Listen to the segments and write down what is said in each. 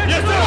Yes, sir.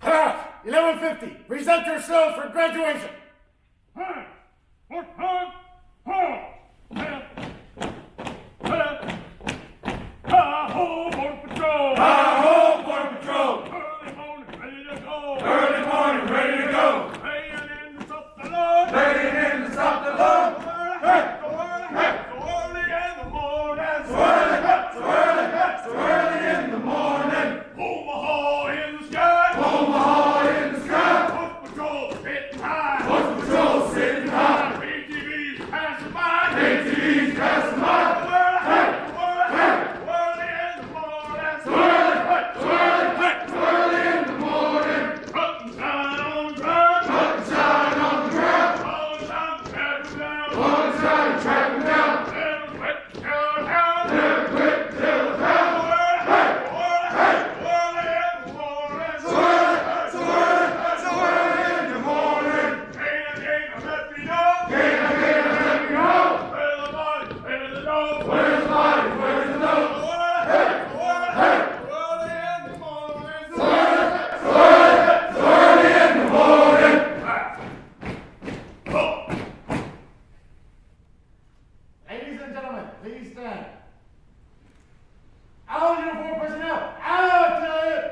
Class, 1150, present yourselves for graduation. Hi-ho, Border Patrol! Hi-ho, Border Patrol! Early morning, ready to go! Early morning, ready to go! Laying in to stop the Lord! Laying in to stop the Lord! Hey! So early in the morning! So early in the morning! Omaha in the sky! Omaha in the sky! Border Patrol sitting high! Border Patrol sitting high! ATVs passing by! ATVs passing by! Ladies and gentlemen, please stand. All uniform personnel, out to it!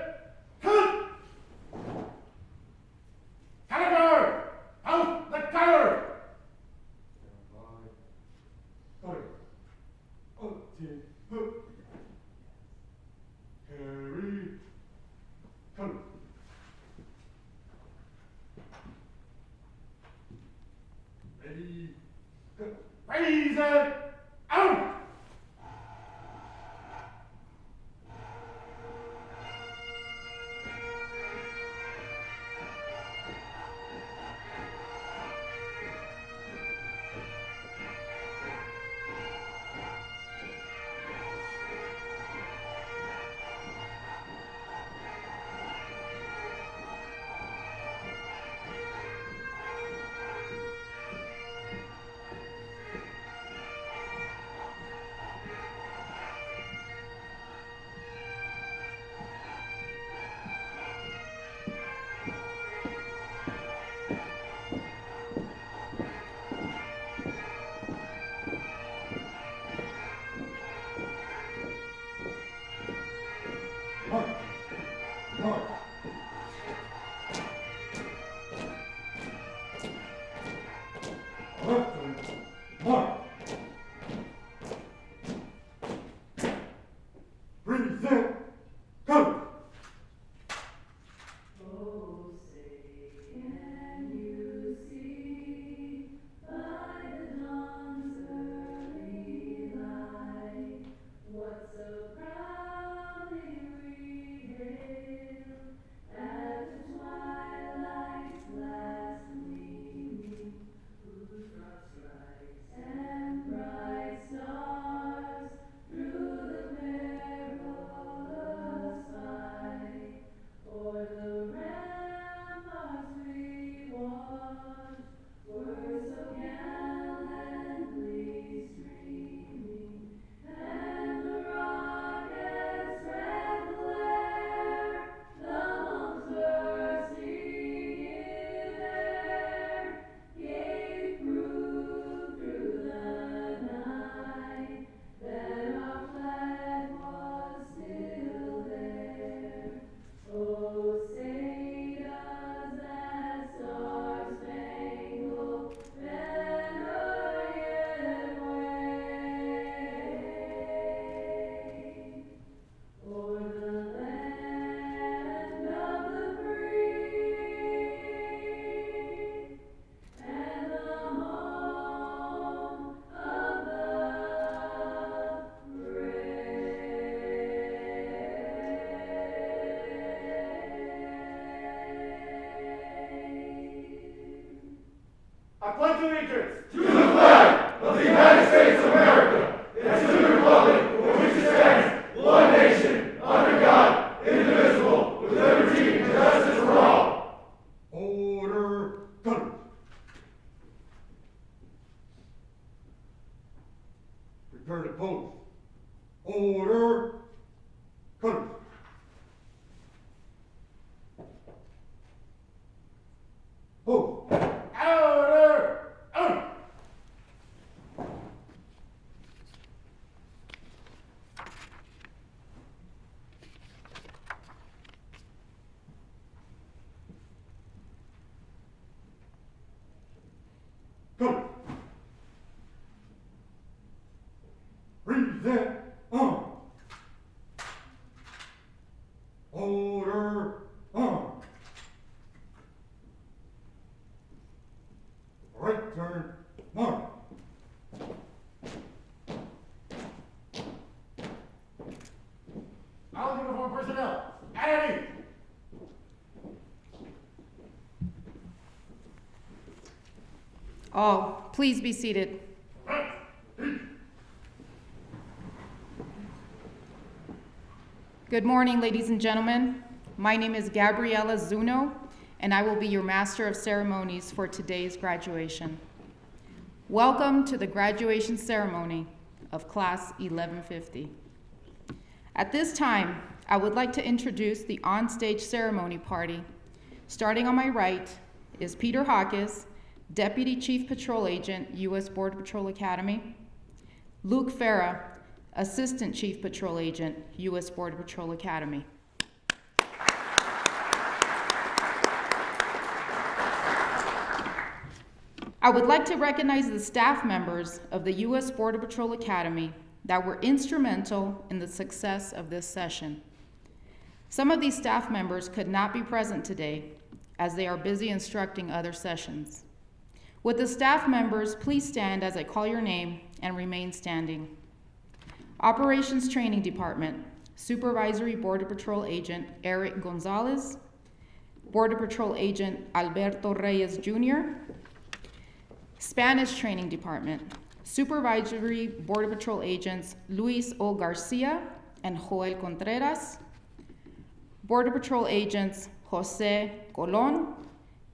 Color guard, out the color! Harry, color. Ready, go. Raise it out! Return to post. Order. Cutters. Post. Order. Out. Cutters. Present arm. Order arm. Right turn, mark. All uniform personnel, at ease. All, please be seated. Good morning, ladies and gentlemen. My name is Gabriela Zuno, and I will be your Master of Ceremonies for today's graduation. Welcome to the graduation ceremony of Class 1150. At this time, I would like to introduce the on-stage ceremony party. Starting on my right is Peter Hawkes, Deputy Chief Patrol Agent, U.S. Border Patrol Academy. Luke Farah, Assistant Chief Patrol Agent, U.S. Border Patrol Academy. I would like to recognize the staff members of the U.S. Border Patrol Academy that were instrumental in the success of this session. Some of these staff members could not be present today as they are busy instructing other sessions. Would the staff members please stand as I call your name and remain standing? Operations Training Department, Supervisory Border Patrol Agent Eric Gonzalez, Border Patrol Agent Alberto Reyes Jr., Spanish Training Department, Supervisory Border Patrol Agents Luis O. Garcia and Joel Contreras, Border Patrol Agents Jose Colon,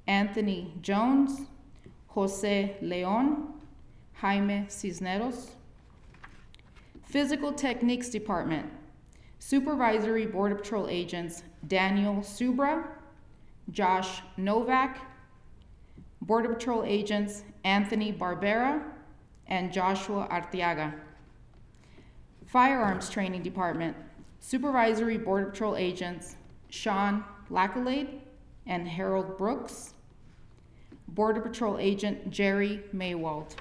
Anthony Jones, Jose Leon, Jaime Cisneros. Physical Techniques Department, Supervisory Border Patrol Agents Daniel Subra, Josh Novak, Border Patrol Agents Anthony Barbera and Joshua Arteaga. Firearms Training Department, Supervisory Border Patrol Agents Sean Lackalade and Harold Brooks, Border Patrol Agent Jerry Maywald.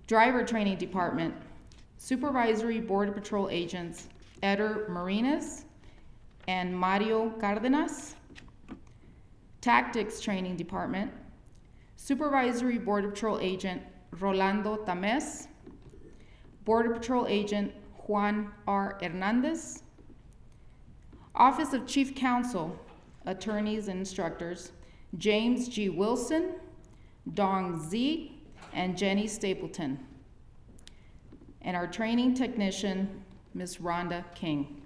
Driver Training Department, Supervisory Border Patrol Agents Eder Marinas and Mario Cardenas. Tactics Training Department, Supervisory Border Patrol Agent Rolando Tames, Border Patrol Agent Juan R. Hernandez. Office of Chief Counsel, Attorneys and Instructors James G. Wilson, Dong Z, and Jenny Stapleton. And our training technician, Ms. Rhonda King.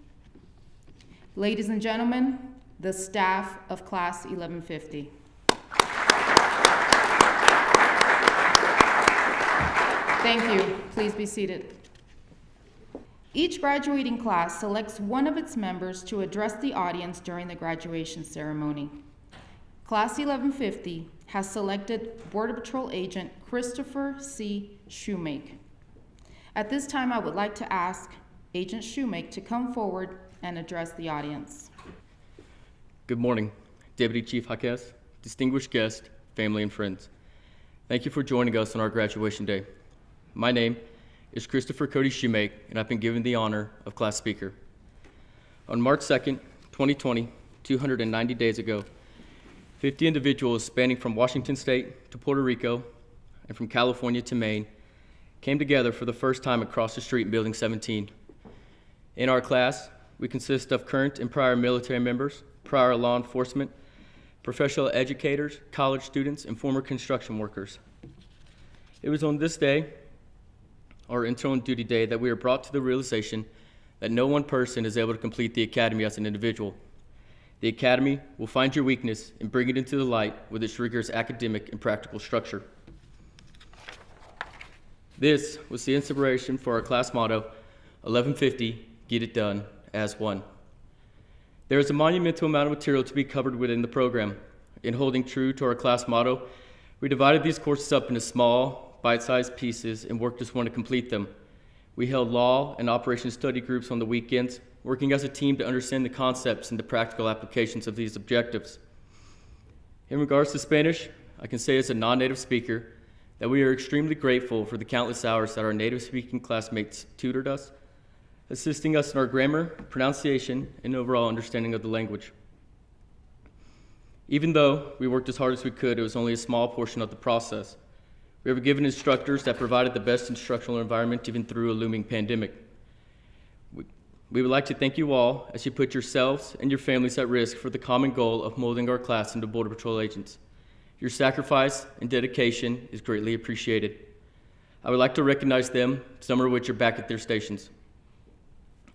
Ladies and gentlemen, the staff of Class 1150. Thank you. Please be seated. Each graduating class selects one of its members to address the audience during the graduation ceremony. Class 1150 has selected Border Patrol Agent Christopher C. Shoemake. At this time, I would like to ask Agent Shoemake to come forward and address the audience. Good morning, Deputy Chief Hawkes, distinguished guests, family, and friends. Thank you for joining us on our graduation day. My name is Christopher Cody Shoemake, and I've been given the honor of class speaker. On March 2nd, 2020, 290 days ago, 50 individuals spanning from Washington State to Puerto Rico and from California to Maine came together for the first time across the street in Building 17. In our class, we consist of current and prior military members, prior law enforcement, professional educators, college students, and former construction workers. It was on this day, our internal duty day, that we were brought to the realization that no one person is able to complete the academy as an individual. The academy will find your weakness and bring it into the light with its rigorous academic and practical structure. This was the inspiration for our class motto, 1150, Get It Done as One. There is a monumental amount of material to be covered within the program. In holding true to our class motto, we divided these courses up into small, bite-sized pieces and worked as one to complete them. We held law and operations study groups on the weekends, working as a team to understand the concepts and the practical applications of these objectives. In regards to Spanish, I can say as a non-native speaker that we are extremely grateful for the countless hours that our native-speaking classmates tutored us, assisting us in our grammar, pronunciation, and overall understanding of the language. Even though we worked as hard as we could, it was only a small portion of the process. We were given instructors that provided the best instructional environment even through a looming pandemic. We would like to thank you all as you put yourselves and your families at risk for the common goal of molding our class into Border Patrol agents. Your sacrifice and dedication is greatly appreciated. I would like to recognize them, some of which are back at their stations.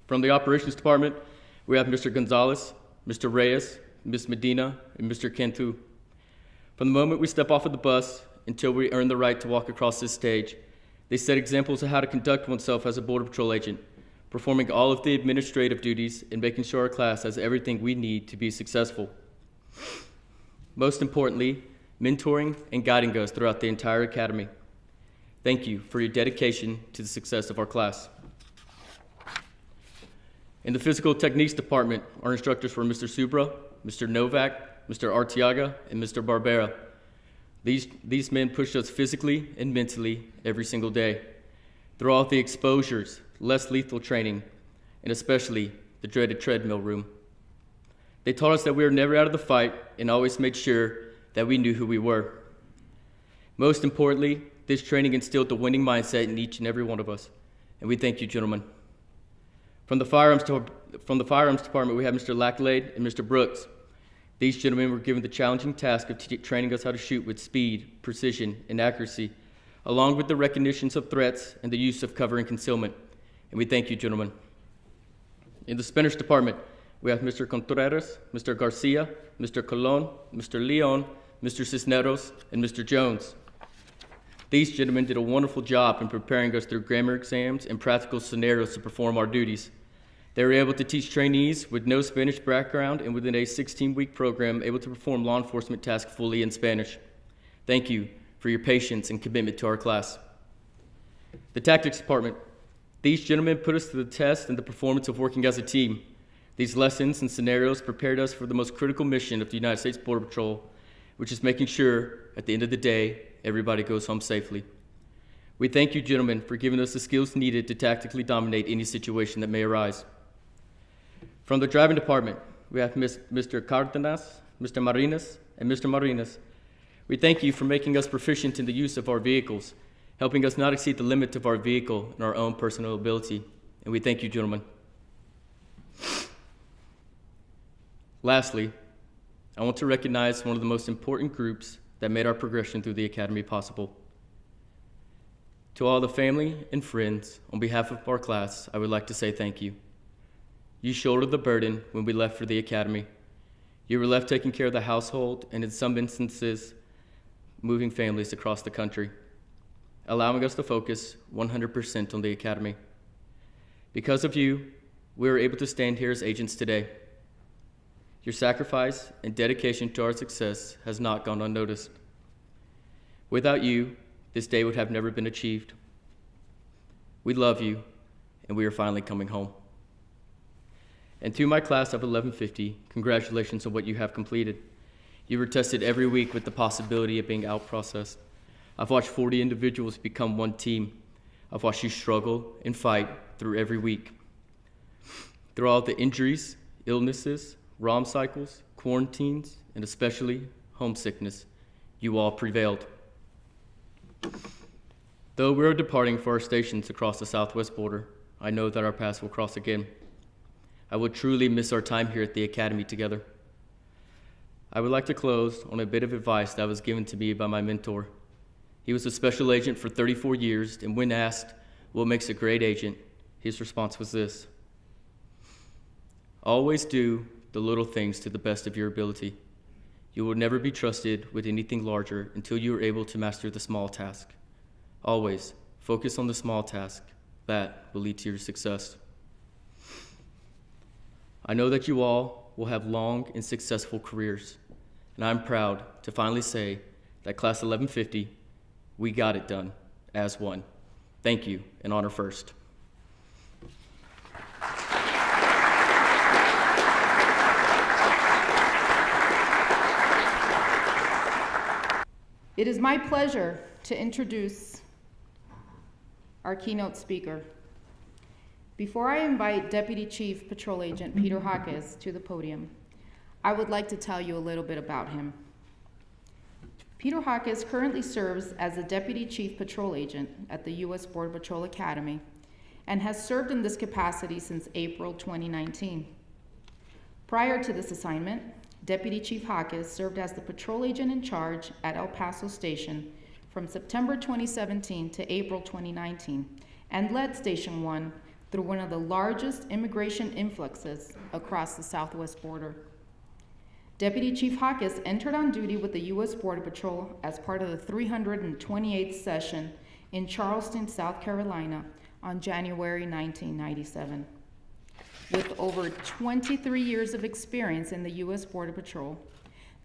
From the Operations Department, we have Mr. Gonzalez, Mr. Reyes, Ms. Medina, and Mr. Cantu. From the moment we step off of the bus until we earn the right to walk across this stage, they set examples of how to conduct oneself as a Border Patrol agent, performing all of the administrative duties and making sure our class has everything we need to be successful. Most importantly, mentoring and guiding us throughout the entire academy. Thank you for your dedication to the success of our class. In the Physical Techniques Department, our instructors were Mr. Subra, Mr. Novak, Mr. Artiaga, and Mr. Barbera. These men pushed us physically and mentally every single day. Through all the exposures, less lethal training, and especially the dreaded treadmill room. They taught us that we were never out of the fight and always made sure that we knew who we were. Most importantly, this training instilled the winning mindset in each and every one of us, and we thank you, gentlemen. From the firearms department, we have Mr. Lacklade and Mr. Brooks. These gentlemen were given the challenging task of training us how to shoot with speed, precision, and accuracy, along with the recognitions of threats and the use of cover and concealment. And we thank you, gentlemen. In the Spanish department, we have Mr. Contreras, Mr. Garcia, Mr. Colon, Mr. Leon, Mr. Cisneros, and Mr. Jones. These gentlemen did a wonderful job in preparing us through grammar exams and practical scenarios to perform our duties. They were able to teach trainees with no Spanish background and within a 16-week program able to perform law enforcement tasks fully in Spanish. Thank you for your patience and commitment to our class. The Tactics Department. These gentlemen put us to the test in the performance of working as a team. These lessons and scenarios prepared us for the most critical mission of the United States Border Patrol, which is making sure, at the end of the day, everybody goes home safely. We thank you, gentlemen, for giving us the skills needed to tactically dominate any situation that may arise. From the driving department, we have Mr. Cardenas, Mr. Marinas, and Mr. Marinas. We thank you for making us proficient in the use of our vehicles, helping us not exceed the limit of our vehicle and our own personal ability. And we thank you, gentlemen. Lastly, I want to recognize one of the most important groups that made our progression through the academy possible. To all the family and friends, on behalf of our class, I would like to say thank you. You shouldered the burden when we left for the academy. You were left taking care of the household and in some instances, moving families across the country, allowing us to focus 100% on the academy. Because of you, we are able to stand here as agents today. Your sacrifice and dedication to our success has not gone unnoticed. Without you, this day would have never been achieved. We love you, and we are finally coming home. And to my class of 1150, congratulations on what you have completed. You were tested every week with the possibility of being out-processed. I've watched 40 individuals become one team. I've watched you struggle and fight through every week. Through all the injuries, illnesses, ROM cycles, quarantines, and especially homesickness, you all prevailed. Though we are departing for our stations across the southwest border, I know that our paths will cross again. I will truly miss our time here at the academy together. I would like to close on a bit of advice that was given to me by my mentor. He was a special agent for 34 years, and when asked what makes a great agent, his response was this: always do the little things to the best of your ability. You will never be trusted with anything larger until you are able to master the small task. Always Focus on the small task that will lead to your success. I know that you all will have long and successful careers, and I'm proud to finally say that Class 1150, we got it done as one. Thank you, and honor first. It is my pleasure to introduce our keynote speaker. Before I invite Deputy Chief Patrol Agent Peter Hawkes to the podium, I would like to tell you a little bit about him. Peter Hawkes currently serves as the Deputy Chief Patrol Agent at the U.S. Border Patrol Academy and has served in this capacity since April 2019. Prior to this assignment, Deputy Chief Hawkes served as the patrol agent in charge at El Paso Station from September 2017 to April 2019 and led Station 1 through one of the largest immigration influxes across the southwest border. Deputy Chief Hawkes entered on duty with the U.S. Border Patrol as part of the 328th session in Charleston, South Carolina on January 1997. With over 23 years of experience in the U.S. Border Patrol,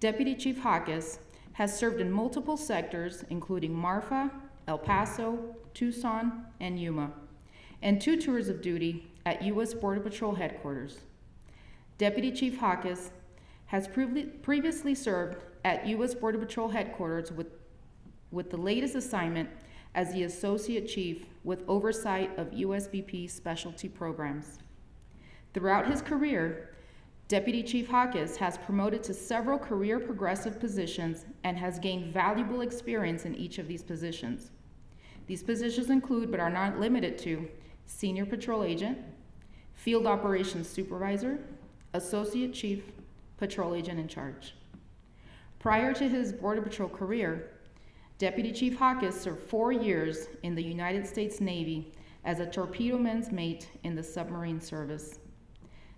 Deputy Chief Hawkes has served in multiple sectors, including Marfa, El Paso, Tucson, and Yuma, and 2 tours of duty at U.S. Border Patrol headquarters. Deputy Chief Hawkes has previously served at U.S. Border Patrol headquarters with the latest assignment as the Associate Chief with oversight of USBP specialty programs. Throughout his career, Deputy Chief Hawkes has promoted to several career progressive positions and has gained valuable experience in each of these positions. These positions include, but are not limited to, Senior Patrol Agent, Field Operations Supervisor, Associate Chief, Patrol Agent in Charge. Prior to his Border Patrol career, Deputy Chief Hawkes served 4 years in the United States Navy as a torpedo man's mate in the submarine service.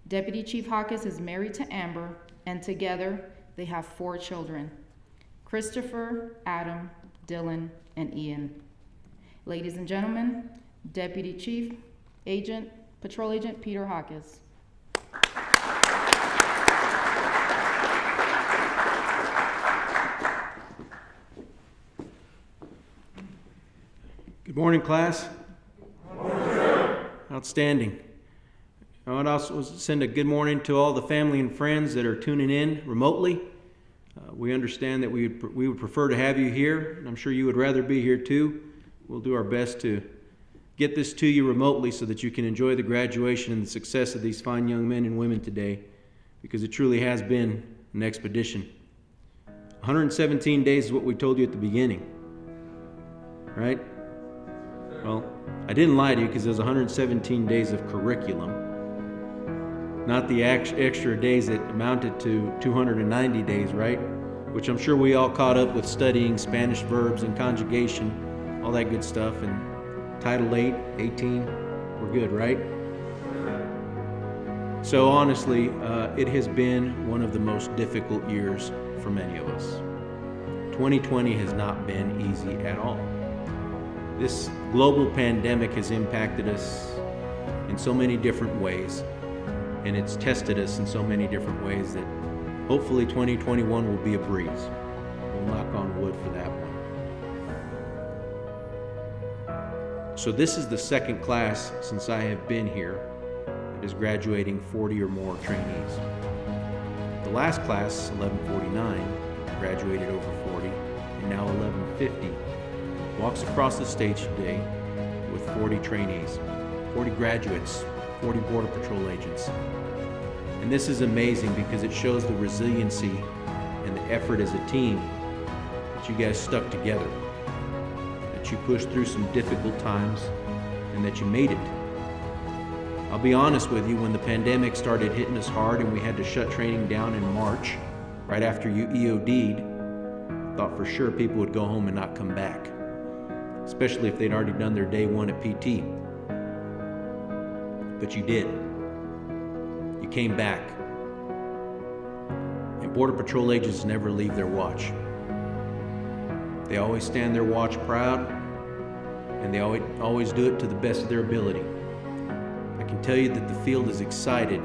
Deputy Chief Hawkes is married to Amber, and together they have 4 children: Christopher, Adam, Dylan, and Ian. Ladies and gentlemen, Deputy Chief Agent, Patrol Agent Peter Hawkes. Good morning, class. Good morning. Outstanding. I would also send a good morning to all the family and friends that are tuning in remotely. We understand that we would prefer to have you here, and I'm sure you would rather be here too. We'll do our best to get this to you remotely so that you can enjoy the graduation and the success of these fine young men and women today, because it truly has been an expedition. 117 days is what we told you at the beginning, right? Well, I didn't lie to you, because there's 117 days of curriculum, not the extra days that amounted to 290 days, right? Which I'm sure we all caught up with studying Spanish verbs and conjugation, all that good stuff, and Title 8, 18, we're good, right? So honestly, it has been one of the most difficult years for many of us. 2020 has not been easy at all. This global pandemic has impacted us in so many different ways, and it's tested us in so many different ways that hopefully 2021 will be a breeze. We'll knock on wood for that one. So this is the second class since I have been here that is graduating 40 or more trainees. The last class, 1149, graduated over 40, and now 1150 walks across the stage today with 40 trainees, 40 graduates, 40 Border Patrol agents. And this is amazing because it shows the resiliency and the effort as a team that you guys stuck together, that you pushed through some difficult times, and that you made it. I'll be honest with you, when the pandemic started hitting us hard and we had to shut training down in March, right after you EOD'd, I thought for sure people would go home and not come back, especially if they'd already done their day one at PT. But you did. You came back. And Border Patrol agents never leave their watch. They always stand their watch proud, and they always do it to the best of their ability. I can tell you that the field is excited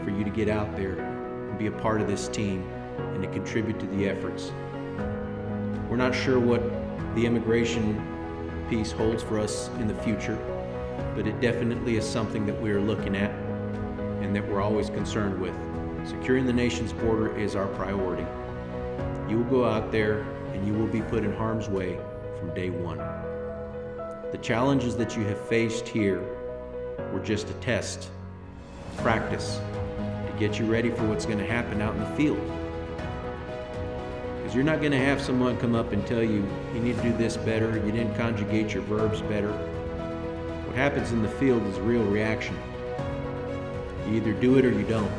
for you to get out there and be a part of this team and to contribute to the efforts. We're not sure what the immigration piece holds for us in the future, but it definitely is something that we are looking at and that we're always concerned with. Securing the nation's border is our priority. You will go out there and you will be put in harm's way from day one. The challenges that you have faced here were just a test, practice, to get you ready for what's going to happen out in the field. Because you're not going to have someone come up and tell you, you need to do this better, you didn't conjugate your verbs better. What happens in the field is a real reaction. You either do it or you don't.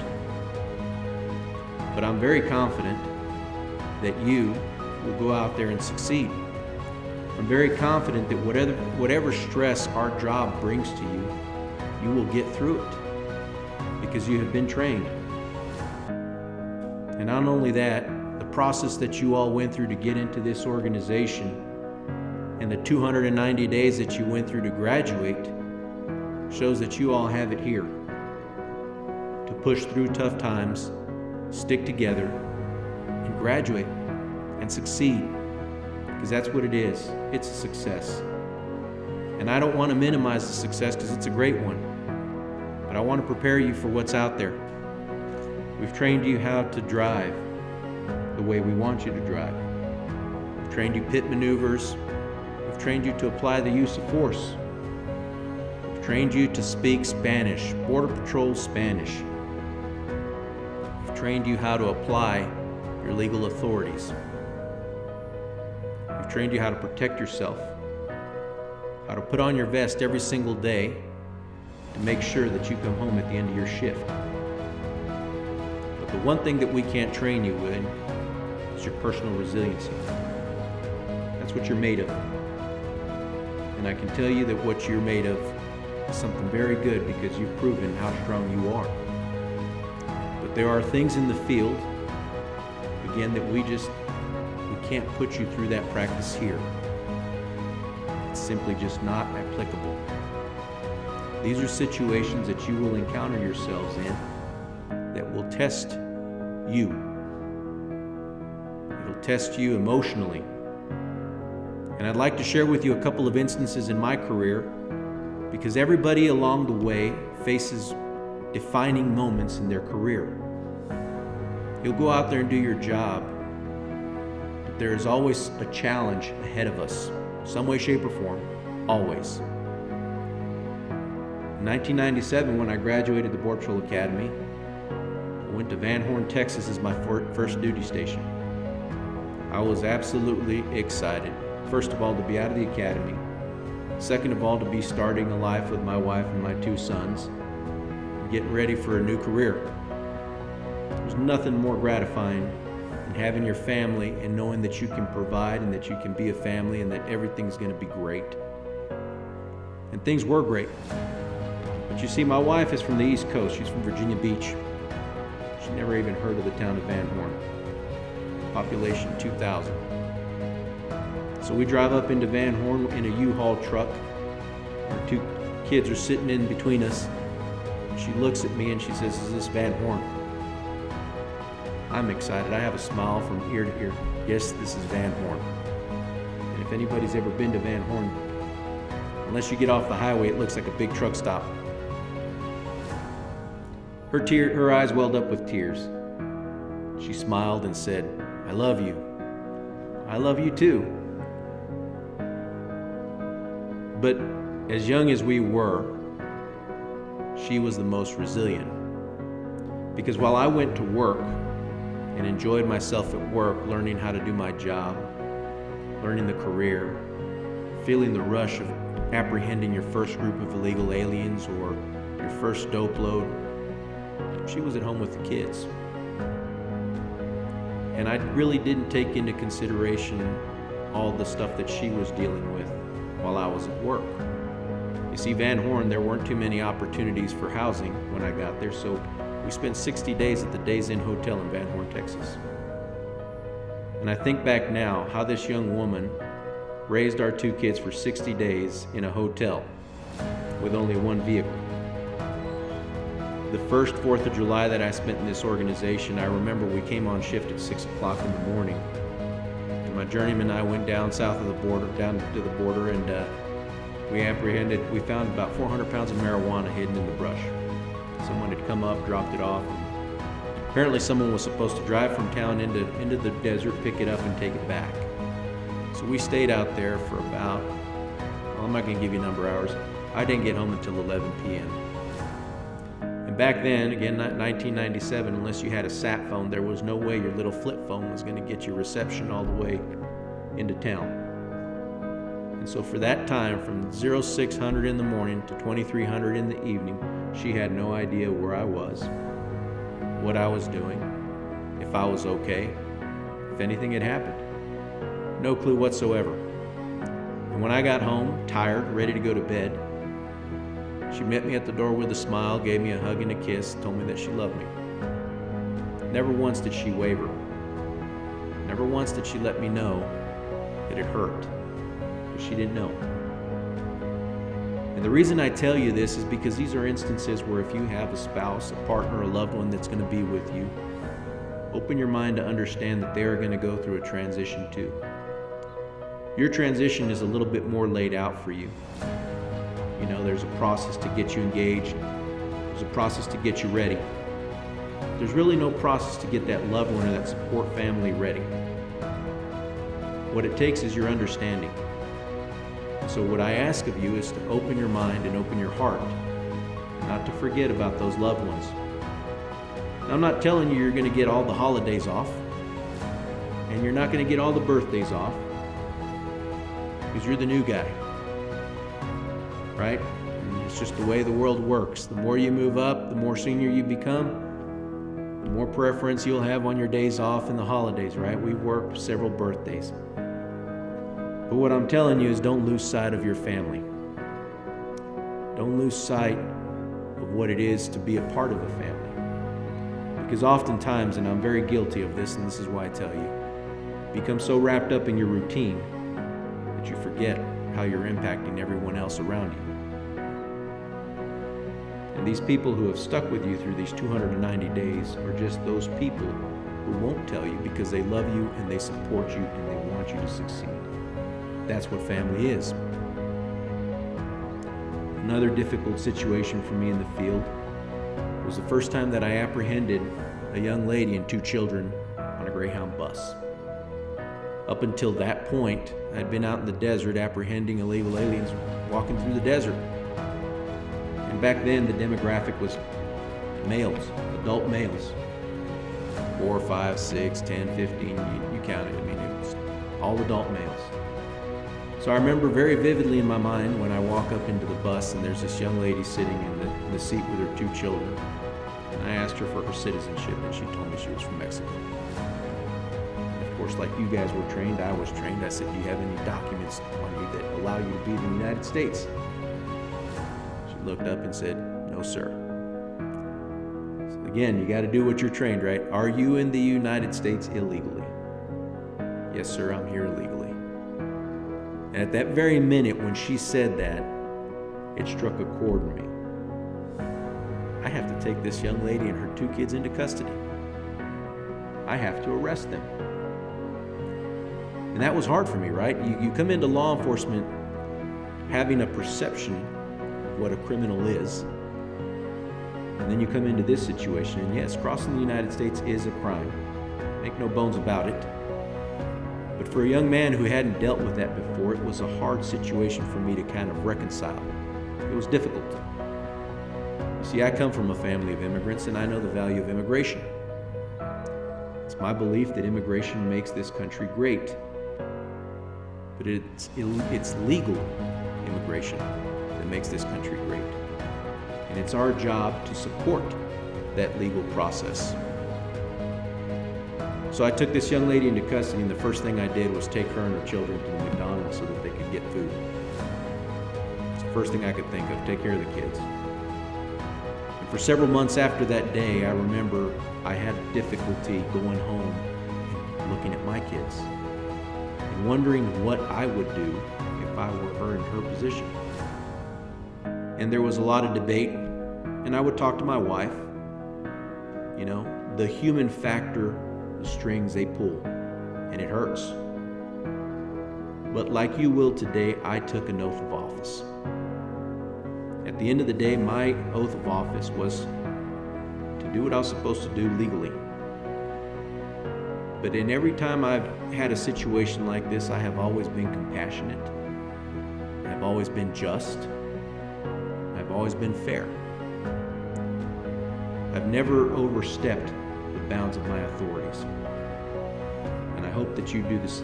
But I'm very confident that you will go out there and succeed. I'm very confident that whatever stress our job brings to you, you will get through it because you have been trained. And not only that, the process that you all went through to get into this organization and the 290 days that you went through to graduate shows that you all have it here to push through tough times, stick together, and graduate and succeed. Because that's what it is. It's a success. And I don't want to minimize the success because it's a great one. But I want to prepare you for what's out there. We've trained you how to drive the way we want you to drive. We've trained you pit maneuvers. We've trained you to apply the use of force. We've trained you to speak Spanish, Border Patrol Spanish. We've trained you how to apply your legal authorities. We've trained you how to protect yourself, how to put on your vest every single day to make sure that you come home at the end of your shift. But the one thing that we can't train you in is your personal resiliency. That's what you're made of. And I can tell you that what you're made of is something very good because you've proven how strong you are. But there are things in the field, again, that we can't put you through that practice here. It's simply just not applicable. These are situations that you will encounter yourselves in that will test you. It'll test you emotionally. And I'd like to share with you a couple of instances in my career because everybody along the way faces defining moments in their career. You'll go out there and do your job, but there is always a challenge ahead of us, some way, shape, or form, always. In 1997, when I graduated the Border Patrol Academy, I went to Van Horn, Texas as my first duty station. I was absolutely excited. First of all, to be out of the academy. Second of all, to be starting a life with my wife and my two sons, getting ready for a new career. There's nothing more gratifying than having your family and knowing that you can provide and that you can be a family and that everything's going to be great. And things were great. But you see, my wife is from the East Coast. She's from Virginia Beach. She never even heard of the town of Van Horn. Population 2,000. So we drive up into Van Horn in a U-Haul truck. Our two kids are sitting in between us. She looks at me and she says, "Is this Van Horn?" I'm excited. I have a smile from ear to ear. Yes, this is Van Horn. And if anybody's ever been to Van Horn, unless you get off the highway, it looks like a big truck stop. Her eyes welled up with tears. She smiled and said, "I love you. I love you too." But as young as we were, she was the most resilient. Because while I went to work and enjoyed myself at work, learning how to do my job, learning the career, feeling the rush of apprehending your first group of illegal aliens or your first dope load, she was at home with the kids. And I really didn't take into consideration all the stuff that she was dealing with while I was at work. You see, Van Horn, there weren't too many opportunities for housing when I got there, so we spent 60 days at the Days Inn Hotel in Van Horn, Texas. And I think back now how this young woman raised our 2 kids for 60 days in a hotel with only 1 vehicle. The first 4th of July that I spent in this organization, I remember we came on shift at 6 o'clock in the morning. And my journeyman and I went down south of the border, down to the border, and we found about 400 pounds of marijuana hidden in the brush. Someone had come up, dropped it off. Apparently someone was supposed to drive from town into the desert, pick it up, and take it back. So we stayed out there for about, well, I'm not going to give you a number of hours. I didn't get home until 11 p.m. And back then, again, 1997, unless you had a sat phone, there was no way your little flip phone was going to get your reception all the way into town. And so for that time, from 0600 in the morning to 2300 in the evening, she had no idea where I was, what I was doing, if I was okay, if anything had happened. No clue whatsoever. And when I got home, tired, ready to go to bed, she met me at the door with a smile, gave me a hug and a kiss, told me that she loved me. Never once did she waver. Never once did she let me know that it hurt, because she didn't know. And the reason I tell you this is because these are instances where if you have a spouse, a partner, a loved one that's going to be with you, open your mind to understand that they are going to go through a transition too. Your transition is a little bit more laid out for you. You know, there's a process to get you engaged. There's a process to get you ready. There's really no process to get that loved one or that support family ready. What it takes is your understanding. So what I ask of you is to open your mind and open your heart, not to forget about those loved ones. Now, I'm not telling you you're going to get all the holidays off, and you're not going to get all the birthdays off, because you're the new guy, right? And it's just the way the world works. The more you move up, the more senior you become, the more preference you'll have on your days off and the holidays, right? We've worked several birthdays. But what I'm telling you is don't lose sight of your family. Don't lose sight of what it is to be a part of a family. Because oftentimes, and I'm very guilty of this, and this is why I tell you, you become so wrapped up in your routine that you forget how you're impacting everyone else around you. And these people who have stuck with you through these 290 days are just those people who won't tell you because they love you and they support you and they want you to succeed. That's what family is. Another difficult situation for me in the field was the first time that I apprehended a young lady and 2 children on a Greyhound bus. Up until that point, I'd been out in the desert apprehending illegal aliens walking through the desert. And back then, the demographic was males, adult males. 4, 5, 6, 10, 15, you counted. I mean, it was all adult males. So I remember very vividly in my mind when I walk up into the bus and there's this young lady sitting in the seat with her 2 children. And I asked her for her citizenship and she told me she was from Mexico. And of course, like you guys were trained, I was trained. I said, do you have any documents on you that allow you to be in the United States? She looked up and said, no, sir. So again, you got to do what you're trained, right? Are you in the United States illegally? Yes, sir, I'm here illegally. And at that very minute when she said that, it struck a chord in me. I have to take this young lady and her 2 kids into custody. I have to arrest them. And that was hard for me, right? You come into law enforcement having a perception of what a criminal is. And then you come into this situation, and yes, crossing the United States is a crime. Make no bones about it. But for a young man who hadn't dealt with that before, it was a hard situation for me to kind of reconcile. It was difficult. You see, I come from a family of immigrants, and I know the value of immigration. It's my belief that immigration makes this country great. But it's legal immigration that makes this country great. And it's our job to support that legal process. So I took this young lady into custody, and the first thing I did was take her and her children to the McDonald's so that they could get food. It's the first thing I could think of, take care of the kids. And for several months after that day, I remember I had difficulty going home and looking at my kids. And wondering what I would do if I were her in her position. And there was a lot of debate, and I would talk to my wife. You know, the human factor, the strings they pull, and it hurts. But like you will today, I took an oath of office. At the end of the day, my oath of office was to do what I was supposed to do legally. But in every time I've had a situation like this, I have always been compassionate. I've always been just. I've always been fair. I've never overstepped the bounds of my authorities. And I hope that you do this.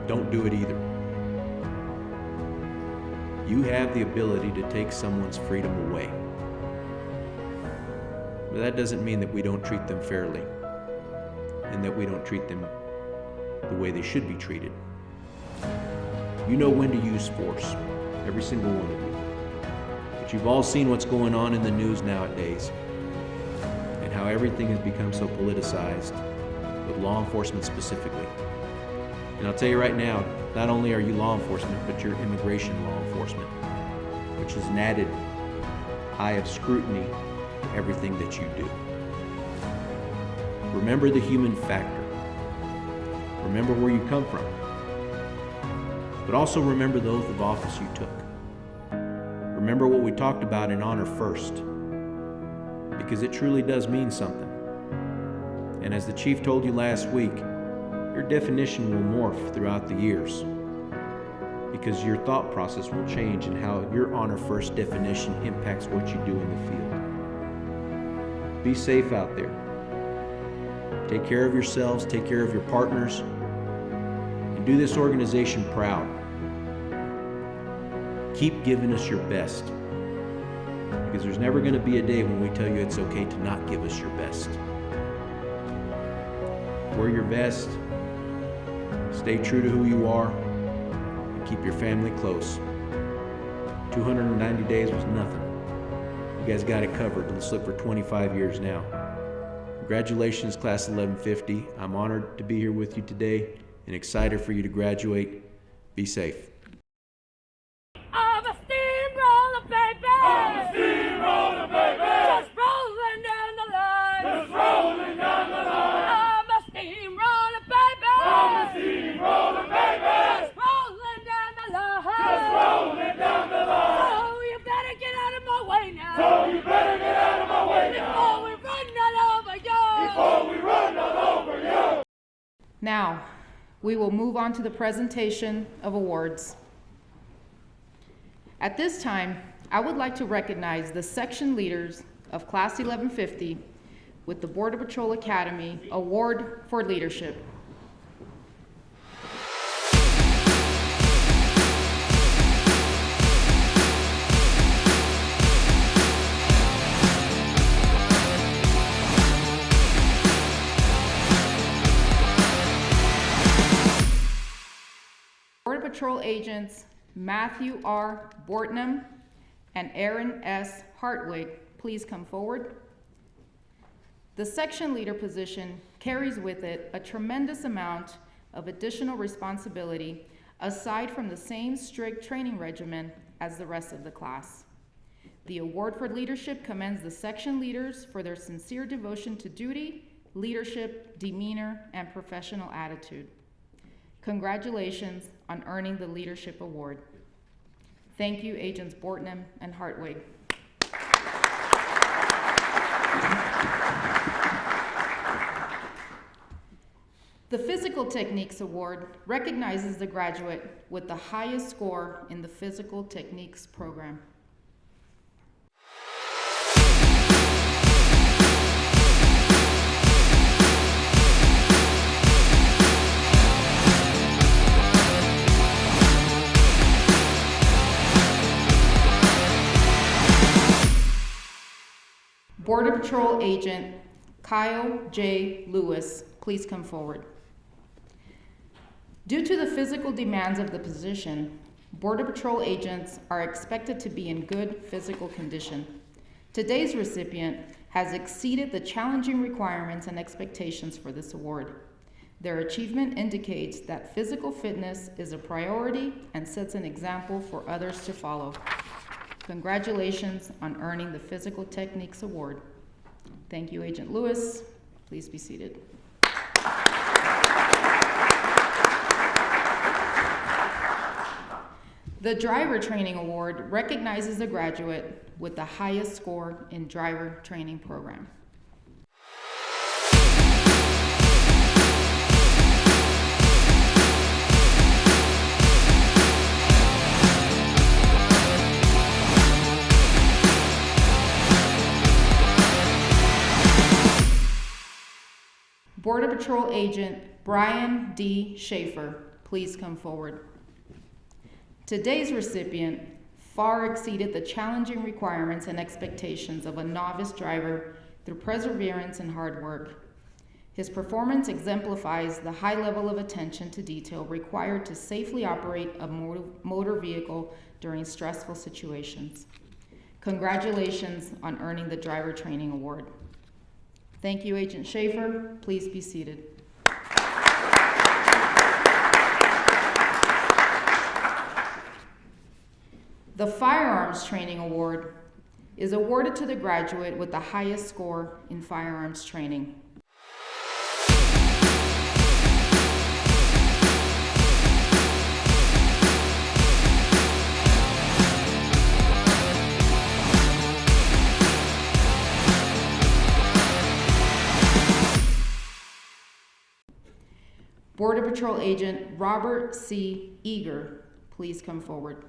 Don't do it either. You have the ability to take someone's freedom away. But that doesn't mean that we don't treat them fairly and that we don't treat them the way they should be treated. You know when to use force, every single one of you. But you've all seen what's going on in the news nowadays and how everything has become so politicized, with law enforcement specifically. And I'll tell you right now, not only are you law enforcement, but you're immigration law enforcement, which is an added eye of scrutiny to everything that you do. Remember the human factor. Remember where you come from. But also remember the oath of office you took. Remember what we talked about in Honor First, because it truly does mean something. And as the chief told you last week, your definition will morph throughout the years, because your thought process will change and how your Honor First definition impacts what you do in the field. Be safe out there. Take care of yourselves, take care of your partners, and do this organization proud. Keep giving us your best, because there's never going to be a day when we tell you it's okay to not give us your best. Wear your vest, stay true to who you are, and keep your family close. 290 days was nothing. You guys got it covered. Let's look for 25 years now. Congratulations, Class 1150. I'm honored to be here with you today and excited for you to graduate. Be safe. I'm a steamroller, baby. I'm a steamroller, baby. Just rolling down the line. Just rolling down the line. I'm a steamroller, baby. I'm a steamroller, baby. Just rolling down the line. Just rolling down the line. So you better get out of my way now. So you better get out of my way now. Before we run all over you. Before we run all over you. Now, we will move on to the presentation of awards. At this time, I would like to recognize the section leaders of Class 1150 with the Border Patrol Academy Award for Leadership. Border Patrol agents Matthew R. Bortnam and Aaron S. Hartwig, please come forward. The section leader position carries with it a tremendous amount of additional responsibility aside from the same strict training regimen as the rest of the class. The award for leadership commends the section leaders for their sincere devotion to duty, leadership, demeanor, and professional attitude. Congratulations on earning the Leadership Award. Thank you, Agents Bortnam and Hartwig. The Physical Techniques Award recognizes the graduate with the highest score in the Physical Techniques program. Border Patrol Agent Kyle J. Lewis, please come forward. Due to the physical demands of the position, Border Patrol agents are expected to be in good physical condition. Today's recipient has exceeded the challenging requirements and expectations for this award. Their achievement indicates that physical fitness is a priority and sets an example for others to follow. Congratulations on earning the Physical Techniques Award. Thank you, Agent Lewis. Please be seated. The Driver Training Award recognizes the graduate with the highest score in driver training program. Border Patrol Agent Brian D. Schaefer, please come forward. Today's recipient far exceeded the challenging requirements and expectations of a novice driver through perseverance and hard work. His performance exemplifies the high level of attention to detail required to safely operate a motor vehicle during stressful situations. Congratulations on earning the Driver Training Award. Thank you, Agent Schaefer. Please be seated. The Firearms Training Award is awarded to the graduate with the highest score in firearms training. Border Patrol Agent Robert C. Eager, please come forward.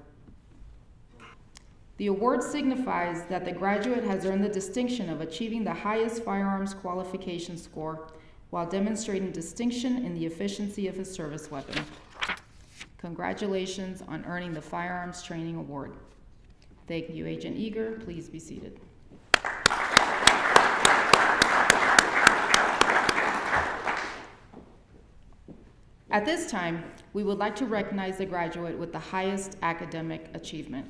The award signifies that the graduate has earned the distinction of achieving the highest firearms qualification score while demonstrating distinction in the efficiency of his service weapon. Congratulations on earning the Firearms Training Award. Thank you, Agent Eager. Please be seated. At this time, we would like to recognize the graduate with the highest academic achievement.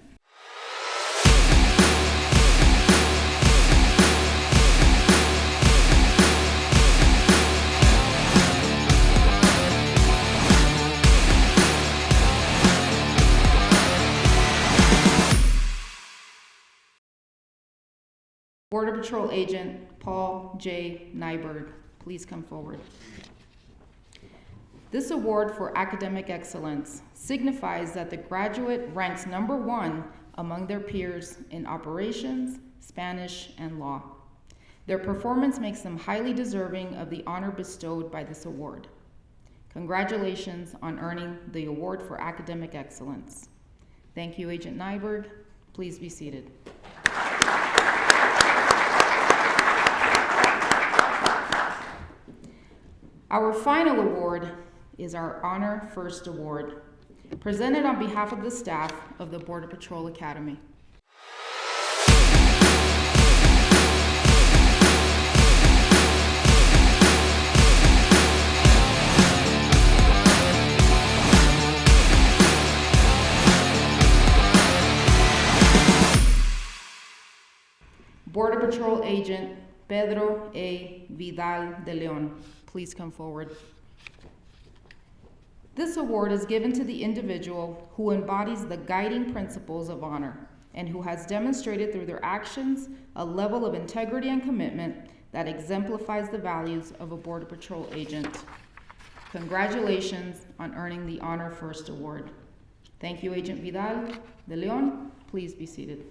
Border Patrol Agent Paul J. Nyberg, please come forward. This award for academic excellence signifies that the graduate ranks #1 among their peers in operations, Spanish, and law. Their performance makes them highly deserving of the honor bestowed by this award. Congratulations on earning the award for academic excellence. Thank you, Agent Nyberg. Please be seated. Our final award is our Honor First Award, presented on behalf of the staff of the Border Patrol Academy. Border Patrol Agent Pedro A. Vidal de Leon, please come forward. This award is given to the individual who embodies the guiding principles of honor and who has demonstrated through their actions a level of integrity and commitment that exemplifies the values of a Border Patrol agent. Congratulations on earning the Honor First Award. Thank you, Agent Vidal de Leon. Please be seated.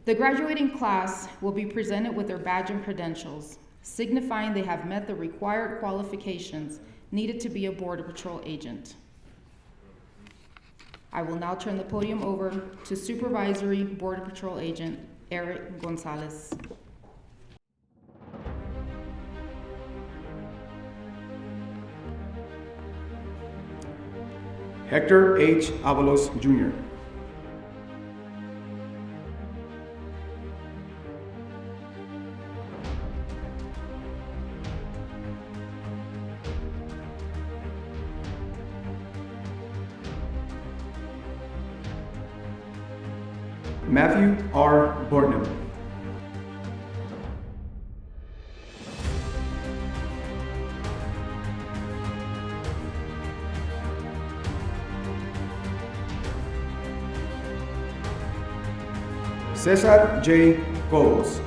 The graduating class will be presented with their badge and credentials, signifying they have met the required qualifications needed to be a Border Patrol agent. I will now turn the podium over to Supervisory Border Patrol Agent Eric Gonzalez. Hector H. Avalos, Jr. Matthew R. Bortnam. Cesar J. Gobos.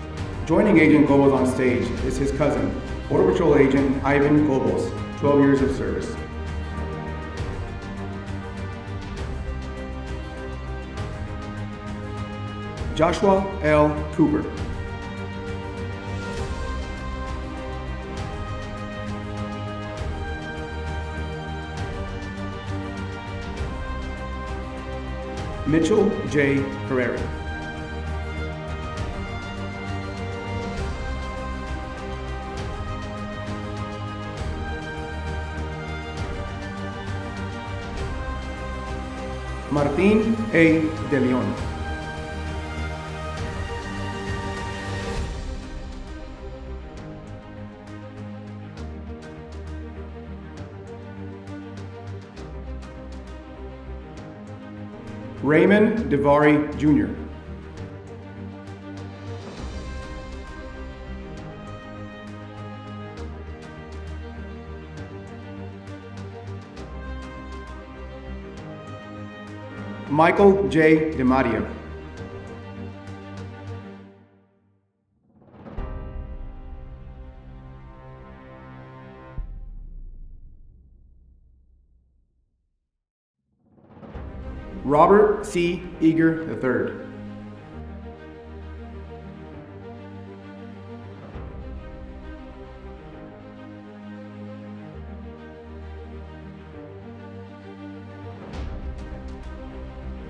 Joining Agent Gobos on stage is his cousin, Border Patrol Agent Ivan Gobos, 12 years of service. Joshua L. Cooper. Mitchell J. Herrera. Martín A. De Leon. Raymond DeVary Jr. Michael J. DeMaria. Robert C. Eager III.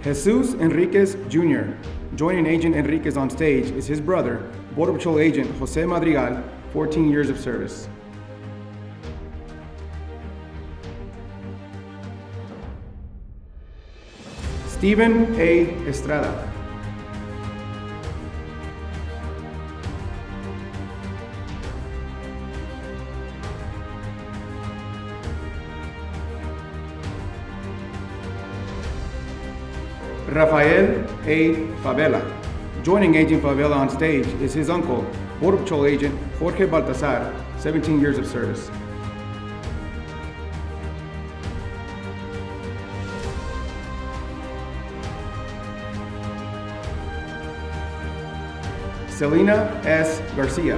Jesus Enriquez Jr. Joining Agent Enriquez on stage is his brother, Border Patrol Agent Jose Madrigal, 14 years of service. Stephen A. Estrada. Rafael A. Favela. Joining Agent Favela on stage is his uncle, Border Patrol Agent Jorge Baltazar, 17 years of service. Selena S. Garcia.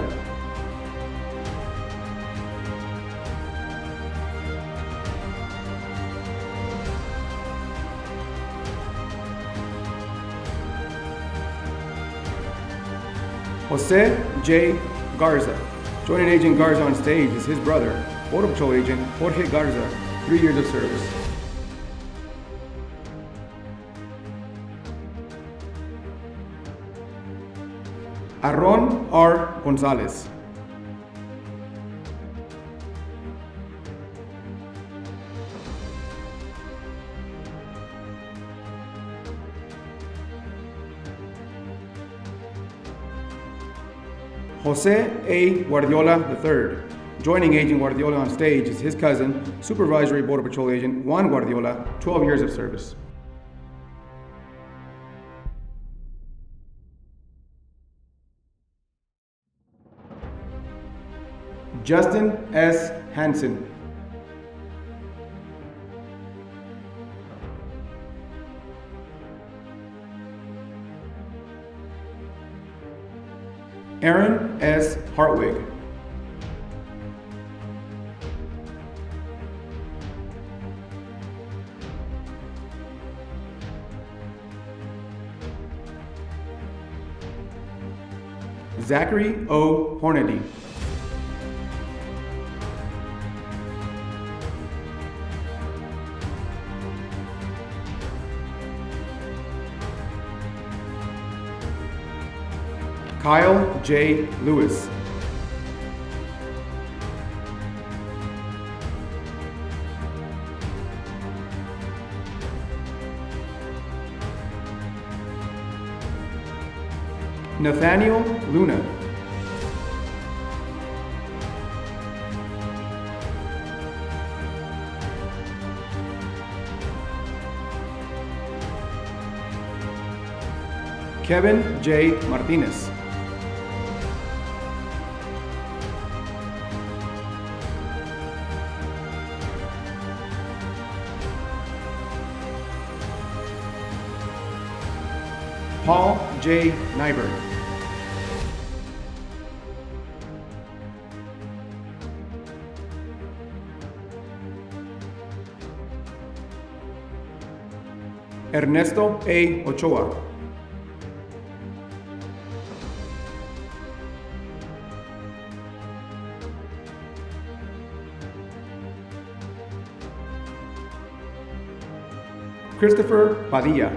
Jose J. Garza. Joining Agent Garza on stage is his brother, Border Patrol Agent Jorge Garza, 3 years of service. Aaron R. Gonzalez. Jose A. Guardiola III. Joining Agent Guardiola on stage is his cousin, Supervisory Border Patrol Agent Juan Guardiola, 12 years of service. Justin S. Hansen. Aaron S. Hartwig. Zachary O. Hornady. Kyle J. Lewis. Nathaniel Luna. Kevin J. Martinez. Paul J. Nyberg. Ernesto A. Ochoa. Christopher Padilla.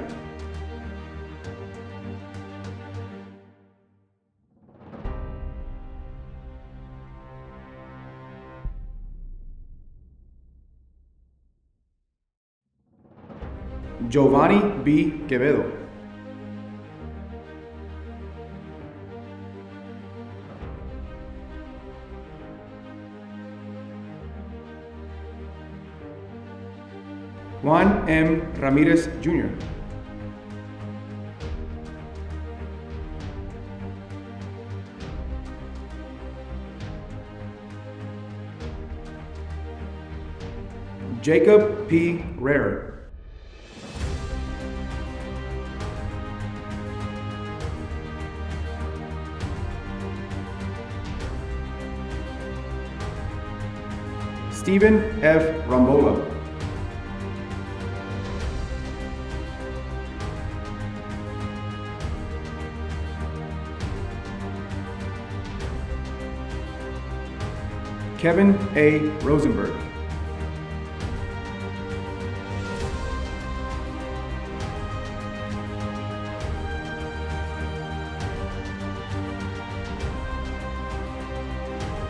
Giovanni B. Quevedo. Juan M. Ramirez Jr. Jacob P. Rare. Stephen F. Rambola. Kevin A. Rosenberg.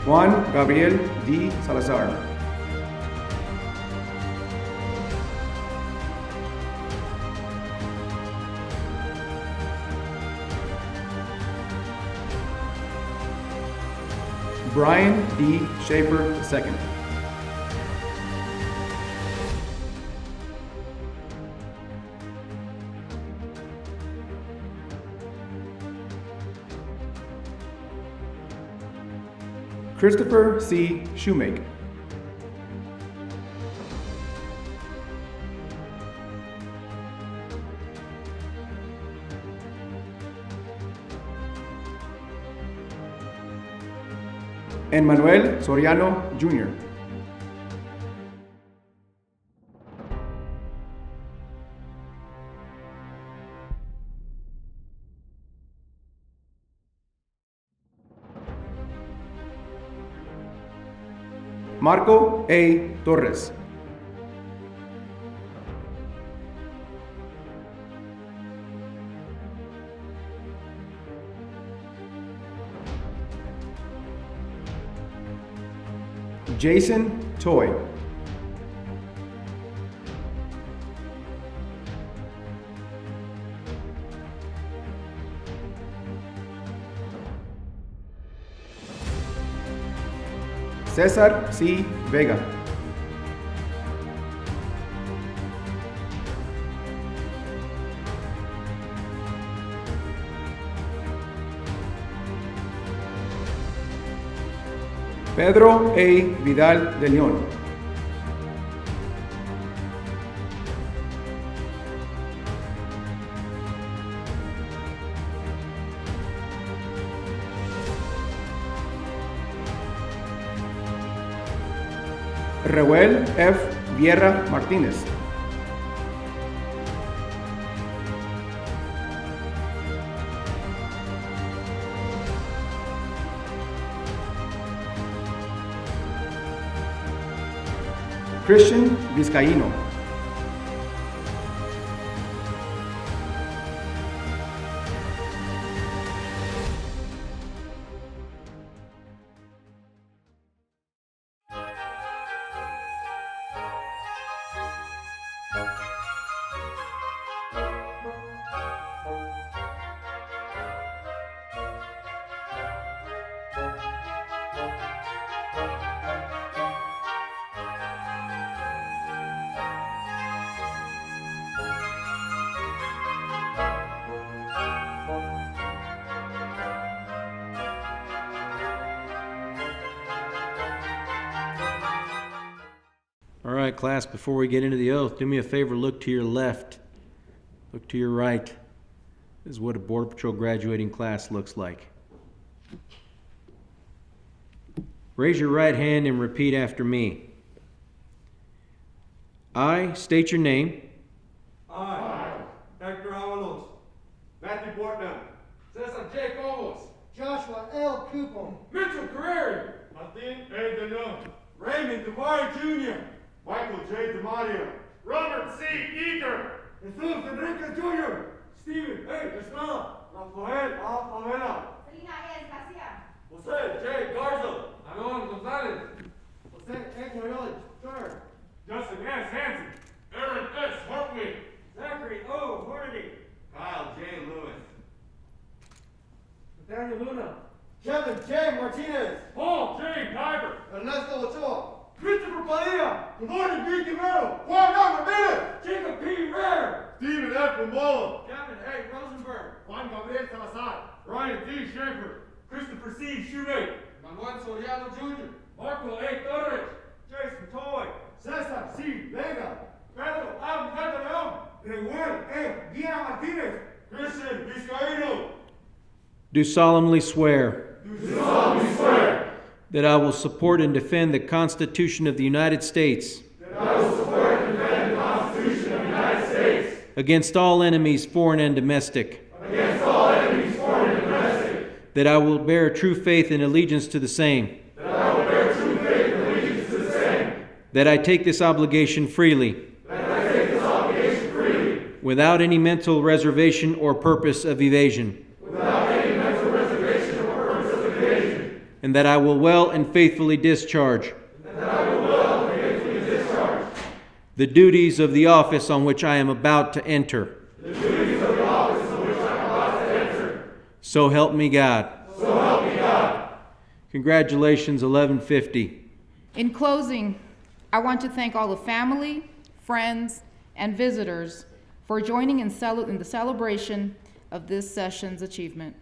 Juan Gabriel D. Salazar. Brian D. Schaefer II. Christopher C. Shoemake. Emmanuel Soriano Jr. Marco A. Torres. Jason Toy. Cesar C. Vega. Pedro A. Vidal de León. Reuel F. Vierra Martínez. Christian Vizcaíno. right, class, before we get into the oath, do me a favor, look to your left. Look to your right. This is what a Border Patrol graduating class looks like. Raise your right hand and repeat after me. I state your name. I, Hector Avalos, Matthew Portman, Cesar J. Cobos, Joshua L. Cooper. Mitchell Carreri, Martin A. De Leon, Raymond DeMar Jr., Michael J. DeMario, Robert C. Eager, Jesus Enriquez Jr., Stephen A. Estrada, Rafael A. Favela, Jose J. Garza, Aaron Gonzalez, Jose A. Coyote III, Justin S. Hansen, Aaron S. Hartley, Zachary O. Hornady, Kyle J. Lewis, Nathaniel Luna, Kevin J. Martinez. Paul J. Diver, Ernesto Ochoa. Christopher Padilla, Gordon B. Camero, Juan Ramirez, Jacob P. Rare, Stephen F. Momola, Kevin A. Rosenberg, Juan Gabriel Salazar, Ryan D. Schaefer, Christopher C. Shoemate, Manuel Soriano Jr., Marco A. Torres, Jason Toy, Cesar C. Vega, Pedro A. León, Gregorio A. Guia Martinez, Christian Vizcaíno. Do solemnly swear Do solemnly swear that I will support and defend the Constitution of the United States that I will support and defend the Constitution of the United States against all enemies, foreign and domestic, against all enemies, foreign and domestic, that I will bear true faith and allegiance to the same, that I will bear true faith and allegiance to the same, that I take this obligation freely, that I take this obligation freely, without any mental reservation or purpose of evasion, without any mental reservation or purpose of evasion, and that I will well and faithfully discharge and that I will well and faithfully discharge the duties of the office on which I am about to enter. the duties of the office in which I am about to enter. So help me God. So help me God. Congratulations, 1150. In closing, I want to thank all the family, friends, and visitors for joining in the celebration of this session's achievement.